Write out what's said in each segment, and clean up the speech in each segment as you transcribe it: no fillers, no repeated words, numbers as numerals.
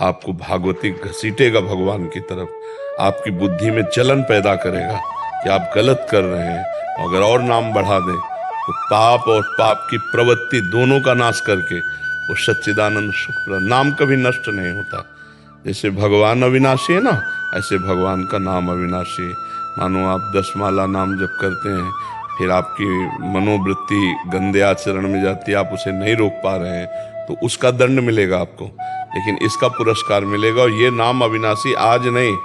आपको भागवती घसीटेगा भगवान की तरफ, आपकी बुद्धि में जलन पैदा करेगा कि आप गलत कर रहे हैं। अगर और नाम बढ़ा दें तो पाप और पाप की प्रवृत्ति दोनों का नाश करके वो सच्चिदानंद सुख, नाम कभी नष्ट नहीं होता। जैसे भगवान अविनाशी है ना, ऐसे भगवान का नाम अविनाशी। मानो आप 10 माला नाम जप करते हैं, फिर आपकी मनोवृत्ति गंदे आचरण में जाती है, आप उसे नहीं रोक पा रहे हैं, तो उसका दंड मिलेगा आपको, लेकिन इसका पुरस्कार मिलेगा। और ये नाम अविनाशी आज नहीं,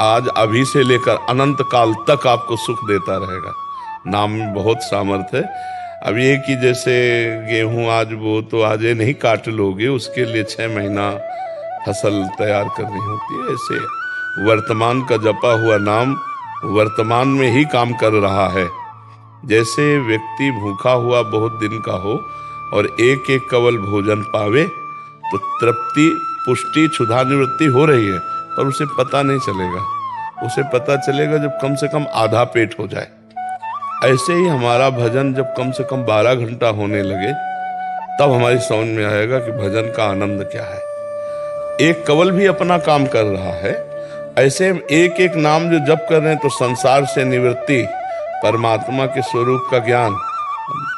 आज अभी से लेकर अनंत काल तक आपको सुख देता रहेगा। नाम में बहुत सामर्थ्य है। अब ये कि जैसे गेहूं आज वो तो आज ये नहीं काट लोगे, उसके लिए 6 महीना फसल तैयार करनी होती है। ऐसे वर्तमान का जपा हुआ नाम वर्तमान में ही काम कर रहा है। जैसे व्यक्ति भूखा हुआ बहुत दिन का हो और एक एक कवल भोजन पावे तो तृप्ति, पुष्टि, क्षुधा निवृत्ति हो रही है, पर उसे पता नहीं चलेगा। उसे पता चलेगा जब कम से कम आधा पेट हो जाए। ऐसे ही हमारा भजन जब कम से कम 12 घंटा होने लगे, तब हमारी समझ में आएगा कि भजन का आनंद क्या है। एक कवल भी अपना काम कर रहा है। ऐसे एक एक नाम जो जप कर रहे हैं तो संसार से निवृत्ति, परमात्मा के स्वरूप का ज्ञान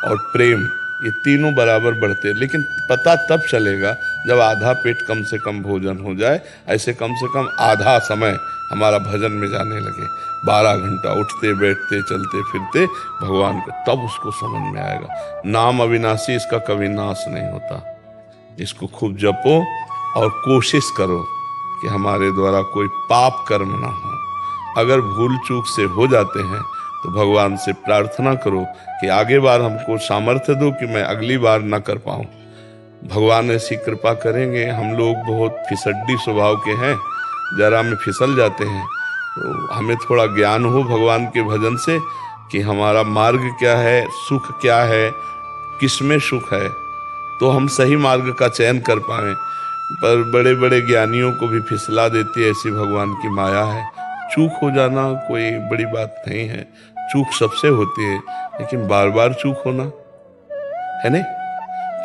और प्रेम, ये तीनों बराबर बढ़ते हैं। लेकिन पता तब चलेगा जब आधा पेट कम से कम भोजन हो जाए। ऐसे कम से कम आधा समय हमारा भजन में जाने लगे, 12 घंटा उठते बैठते चलते फिरते भगवान को, तब उसको समझ में आएगा। नाम अविनाशी, इसका कभी नाश नहीं होता। इसको खूब जपो और कोशिश करो कि हमारे द्वारा कोई पाप कर्म ना हो। अगर भूल चूक से हो जाते हैं तो भगवान से प्रार्थना करो कि आगे बार हमको सामर्थ्य दो कि मैं अगली बार ना कर पाऊं। भगवान ऐसी कृपा करेंगे। हम लोग बहुत फिसड्डी स्वभाव के हैं, जरा में फिसल जाते हैं। तो हमें थोड़ा ज्ञान हो भगवान के भजन से कि हमारा मार्ग क्या है, सुख क्या है, किसमें सुख है, तो हम सही मार्ग का चयन कर पाएं। पर बड़े बड़े ज्ञानियों को भी फिसला देती है, ऐसी भगवान की माया है। चूक हो जाना कोई बड़ी बात नहीं है, चूक सबसे होती है, लेकिन बार बार चूक होना है नहीं।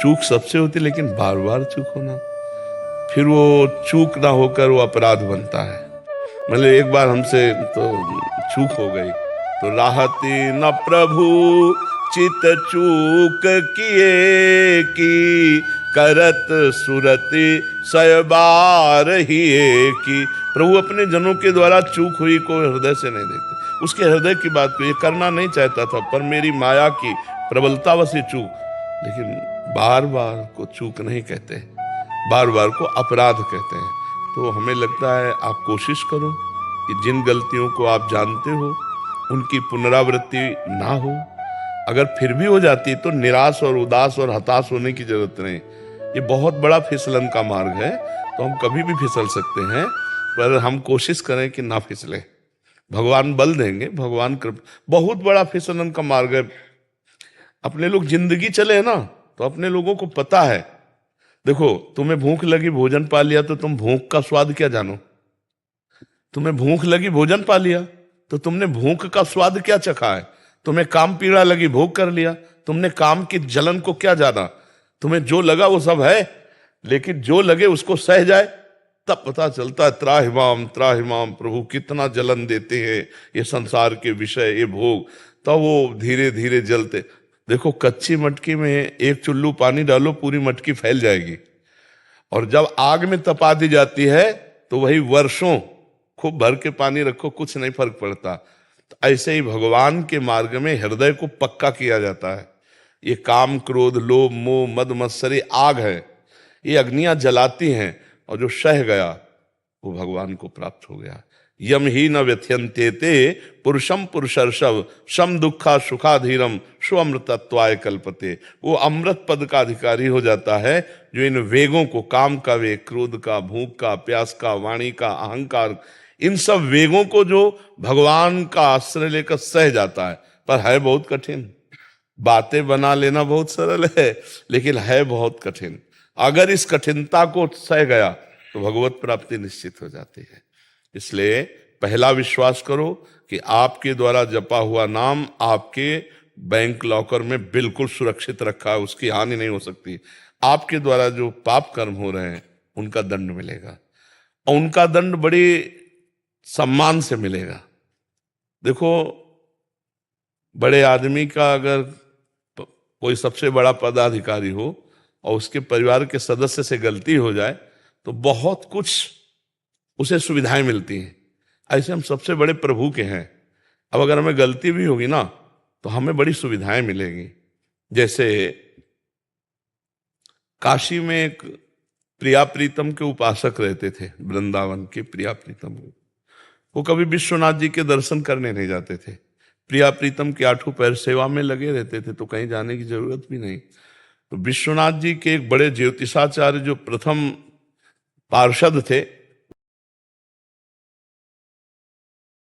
चूक सबसे होती है, लेकिन बार बार चूक होना, फिर वो चूक ना होकर वो अपराध बनता है। मतलब एक बार हमसे तो चूक हो गई तो राहती न प्रभु चित चूक किए की, करत सुरति सयबार ही की। प्रभु अपने जनों के द्वारा चूक हुई को हृदय से नहीं देखते। उसके हृदय की बात को ये करना नहीं चाहता था, पर मेरी माया की प्रबलतावश चूक। लेकिन बार बार को चूक नहीं कहते, बार बार को अपराध कहते हैं। तो हमें लगता है आप कोशिश करो कि जिन गलतियों को आप जानते हो उनकी पुनरावृत्ति ना हो। अगर फिर भी हो जाती तो निराश और उदास और हताश होने की जरूरत नहीं। ये बहुत बड़ा फिसलन का मार्ग है, तो हम कभी भी फिसल सकते हैं, पर हम कोशिश करें कि ना फिसले। भगवान बल देंगे, भगवान कृपा। बहुत बड़ा फिसलन का मार्ग है। अपने लोग जिंदगी चले ना, तो अपने लोगों को पता है। देखो, तुम्हें भूख लगी, भोजन पा लिया, तो तुम भूख का स्वाद क्या जानो। तुम्हें भूख लगी, भोजन पा लिया, तो तुमने भूख का स्वाद क्या चखा है। तुम्हें काम पीड़ा लगी, भोग कर लिया, तुमने काम की जलन को क्या जाना। तुम्हें जो लगा वो सब है, लेकिन जो लगे उसको सह जाए, तब पता चलता है त्राहिमाम त्राहिमाम, प्रभु कितना जलन देते हैं ये संसार के विषय, ये भोग। तब वो धीरे धीरे जलते। देखो, कच्ची मटकी में एक चुल्लू पानी डालो, पूरी मटकी फैल जाएगी, और जब आग में तपा दी जाती है तो वही वर्षों खूब भर के पानी रखो, कुछ नहीं फर्क पड़ता। तो ऐसे ही भगवान के मार्ग में हृदय को पक्का किया जाता है। ये काम, क्रोध, लोभ, मोह, मद, मत्सरी आग है, ये अग्नियां जलाती हैं, और जो सह गया वो भगवान को प्राप्त हो गया। यम ही न व्यथ्यन्ते ते पुरुषम पुरुषर्षभ सम दुखा सुखाधीरम स्वअमृतत्वाय कल्पते। वो अमृत पद का अधिकारी हो जाता है जो इन वेगों को, काम का वेग, क्रोध का, भूख का, प्यास का, वाणी का, अहंकार, इन सब वेगों को जो भगवान का आश्रय लेकर सह जाता है। पर है बहुत कठिन। बातें बना लेना बहुत सरल है, लेकिन है बहुत कठिन। अगर इस कठिनता को सह गया तो भगवत प्राप्ति निश्चित हो जाती है। इसलिए पहला विश्वास करो कि आपके द्वारा जपा हुआ नाम आपके बैंक लॉकर में बिल्कुल सुरक्षित रखा है, उसकी हानि नहीं हो सकती। आपके द्वारा जो पाप कर्म हो रहे हैं उनका दंड मिलेगा। और उनका दंड बड़े सम्मान से मिलेगा। देखो, बड़े आदमी का अगर कोई सबसे बड़ा पदाधिकारी हो और उसके परिवार के सदस्य से गलती हो जाए तो बहुत कुछ उसे सुविधाएं मिलती हैं। ऐसे हम सबसे बड़े प्रभु के हैं। अब अगर हमें गलती भी होगी ना तो हमें बड़ी सुविधाएं मिलेंगी। जैसे काशी में एक प्रिया प्रीतम के उपासक रहते थे, वृंदावन के प्रिया प्रीतम। वो कभी विश्वनाथ जी के दर्शन करने नहीं जाते थे। प्रिया प्रीतम के आठों पैर सेवा में लगे रहते थे, तो कहीं जाने की जरूरत भी नहीं। तो विश्वनाथ जी के एक बड़े ज्योतिषाचार्य जो प्रथम पार्षद थे,